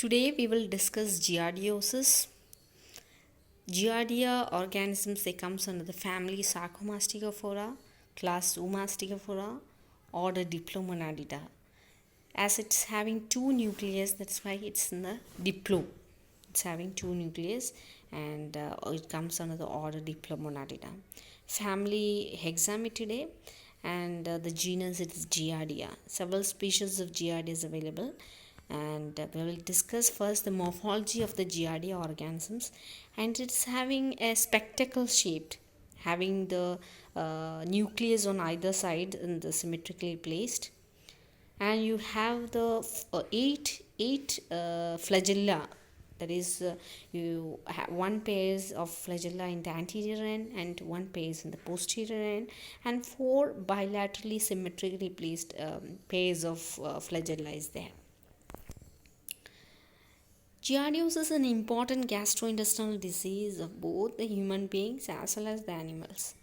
Today we will discuss Giardiosis. Giardia organisms, they comes under the family Sarcomastigophora, class Zoomastigophora, order Diplomonadida. As it's having two nucleus, that's why it's in the diplo. It's having two nucleus and it comes under the order Diplomonadida. Family Hexametidae and the genus is Giardia. Several species of Giardia is available, and we will discuss first the morphology of the Giardia organisms. And it's having a spectacle shaped, having the nucleus on either side and the symmetrically placed, and you have the eight flagella. That is, you have one pairs of flagella in the anterior end and one pairs in the posterior end, and four bilaterally symmetrically placed pairs of flagella is there. Giardiosis is an important gastrointestinal disease of both the human beings as well as the animals.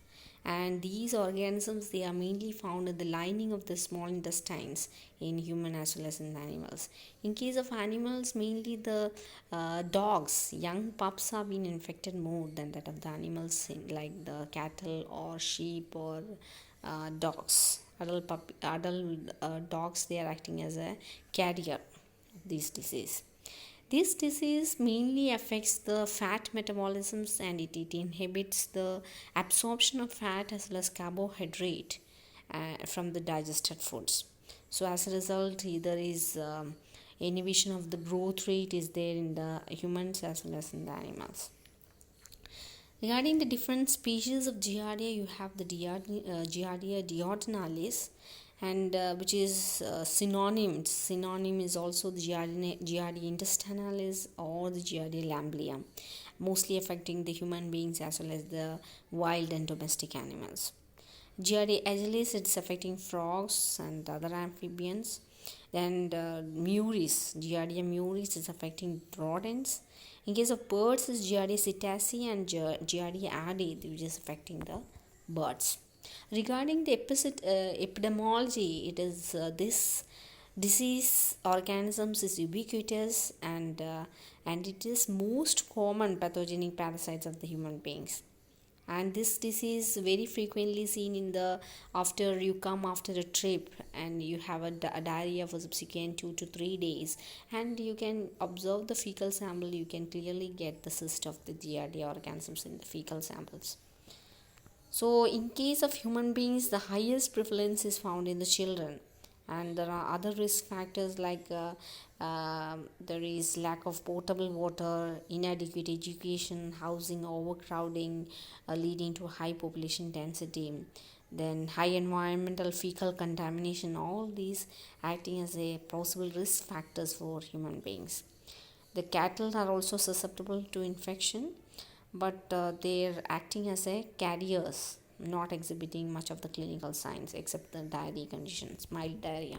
And these organisms, they are mainly found in the lining of the small intestines in human as well as in animals. In case of animals, mainly the dogs, young pups are being infected more than that of the animals, like the cattle or sheep or dogs. Adult dogs, they are acting as a carrier of this disease. This disease mainly affects the fat metabolisms, and it inhibits the absorption of fat as well as carbohydrate from the digested foods. So as a result, there is inhibition of the growth rate is there in the humans as well as in the animals. Regarding the different species of Giardia, you have the Giardia duodenalis, and which is synonym is also the Giardia intestinalis or the Giardia lamblia, mostly affecting the human beings as well as the wild and domestic animals. Giardia agilis, it's affecting frogs and other amphibians. Then Giardia muris is affecting rodents. In case of birds, is Giardia cetacea and Giardia ade, which is affecting the birds. Regarding the epidemiology, it is this disease organisms is ubiquitous, and it is most common pathogenic parasites of the human beings. And this disease very frequently seen in the after you come after a trip and you have a diarrhea for subsequent 2 to 3 days, and you can observe the fecal sample, you can clearly get the cyst of the Giardia organisms in the fecal samples. So in case of human beings, the highest prevalence is found in the children, and there are other risk factors like there is lack of potable water, inadequate education, housing overcrowding leading to high population density, then high environmental fecal contamination, all these acting as a possible risk factors for human beings. The cattle are also susceptible to infection, but they're acting as a carriers, not exhibiting much of the clinical signs except the diarrhea conditions, mild diarrhea.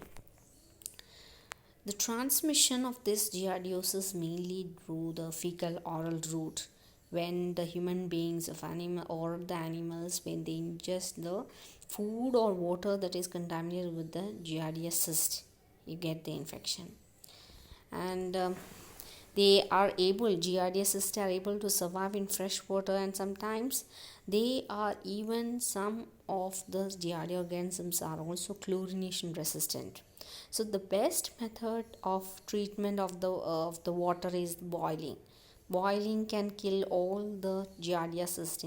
The transmission of this giardiosis mainly through the fecal oral route, when the human beings of animal or the animals, when they ingest the food or water that is contaminated with the giardia cyst, you get the infection. And Giardia cysts are able to survive in fresh water, and sometimes some of the Giardia organisms are also chlorination resistant. So the best method of treatment of the water is boiling. Boiling can kill all the Giardia cysts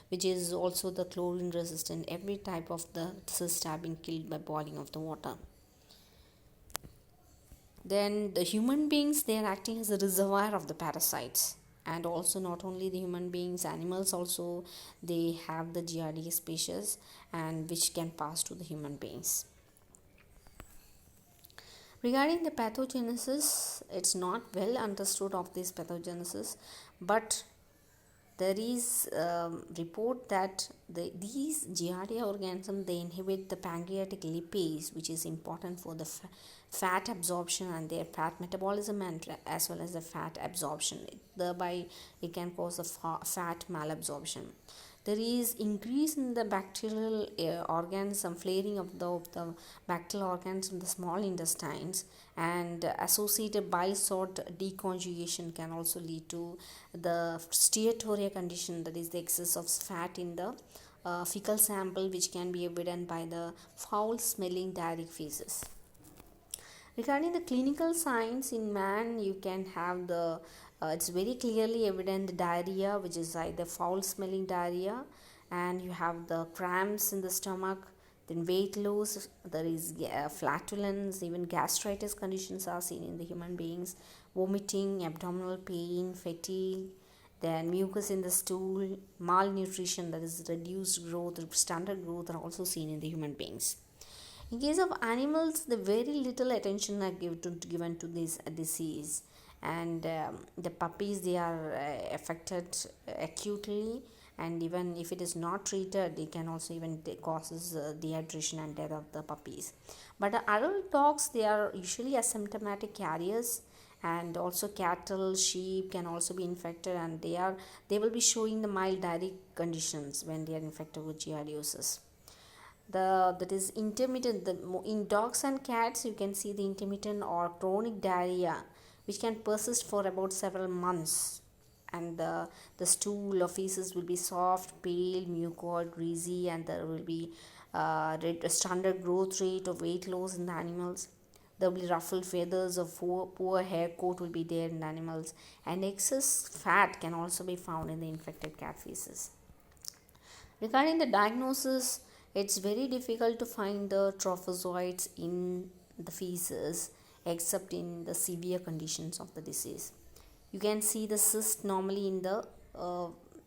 which is also the chlorine resistant. Every type of the cysts have been killed by boiling of the water. Then the human beings, they are acting as a reservoir of the parasites, and also not only the human beings, animals also, they have the Giardia species and which can pass to the human beings. Regarding the pathogenesis, it's not well understood of this pathogenesis, but there is report that these Giardia organisms, they inhibit the pancreatic lipase, which is important for the fat absorption and their fat metabolism, and as well as the fat absorption. Thereby, it can cause a fat malabsorption. There is increase in the bacterial organism, flaring of the bacterial organisms in the small intestines, and associated bile salt deconjugation can also lead to the steatorrhea condition, that is the excess of fat in the fecal sample, which can be evident by the foul smelling diarrheic feces. Regarding the clinical signs in man, you can have the it's very clearly evident diarrhea, which is either foul smelling diarrhea, and you have the cramps in the stomach, then weight loss, there is flatulence, even gastritis conditions are seen in the human beings, vomiting, abdominal pain, fatigue, then mucus in the stool, malnutrition, that is reduced growth, standard growth, are also seen in the human beings. In case of animals, the very little attention are given to this disease, and the puppies, they are affected acutely, and even if it is not treated, it can also even causes dehydration and death of the puppies. But the adult dogs, they are usually asymptomatic carriers, and also cattle, sheep can also be infected, and they will be showing the mild diarrheic conditions when they are infected with giardiosis. That is intermittent, in dogs and cats you can see the intermittent or chronic diarrhea, which can persist for about several months, and the stool or feces will be soft, pale, mucoid, greasy, and there will be standard growth rate of weight loss in the animals. There will be ruffled feathers of poor hair coat will be there in the animals, and excess fat can also be found in the infected cat feces. Regarding the diagnosis, it's very difficult to find the trophozoites in the feces except in the severe conditions of the disease. You can see the cyst normally in the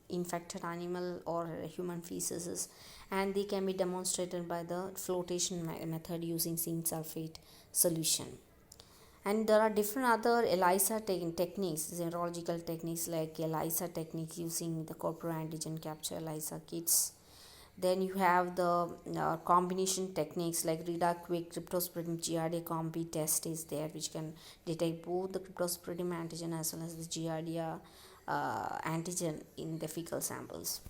infected animal or human feces, and they can be demonstrated by the flotation method using zinc sulfate solution. And there are different other ELISA techniques, serological techniques like ELISA technique using the corporate antigen capture ELISA kits. Then you have the combination techniques like RedaQuick cryptosporidium Giardia combi test is there, which can detect both the cryptosporidium antigen as well as the Giardia antigen in the fecal samples.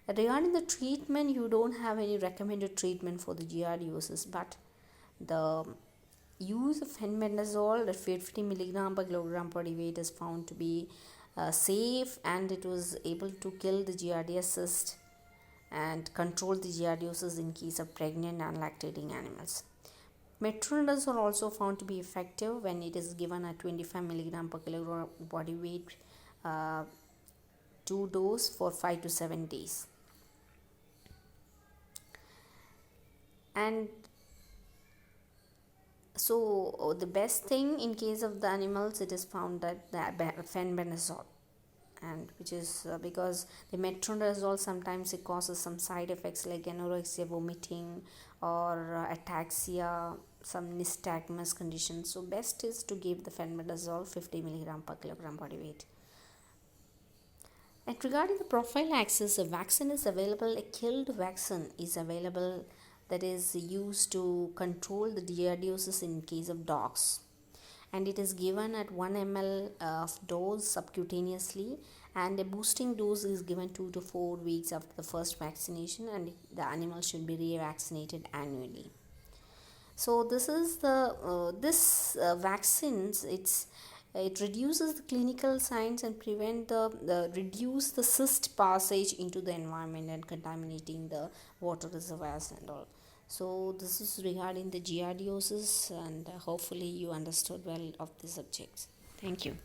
Regarding the treatment, you don't have any recommended treatment for the giardiosis, but the use of fenbendazole at 50 milligram per kilogram body weight is found to be safe, and it was able to kill the giardia cyst and control the giardiosis in case of pregnant and lactating animals. Metronidazole are also found to be effective when it is given at 25 milligram per kilogram body weight, 2 dose for 5 to 7 days. And so the best thing in case of the animals, it is found that the fenbendazole, and which is because the metronidazole sometimes it causes some side effects like anorexia, vomiting, or ataxia, some nystagmus conditions. So best is to give the fenbendazole 50 milligram per kilogram body weight. And regarding the prophylaxis, a vaccine is available, a killed vaccine is available, that is used to control the giardiosis in case of dogs, and it is given at 1 ml of dose subcutaneously, and a boosting dose is given 2 to 4 weeks after the first vaccination, and the animal should be revaccinated annually. So this is the vaccines, it reduces the clinical signs and prevent the reduce the cyst passage into the environment and contaminating the water reservoirs and all. So this is regarding the giardiosis, and hopefully you understood well of the subjects. Thank you.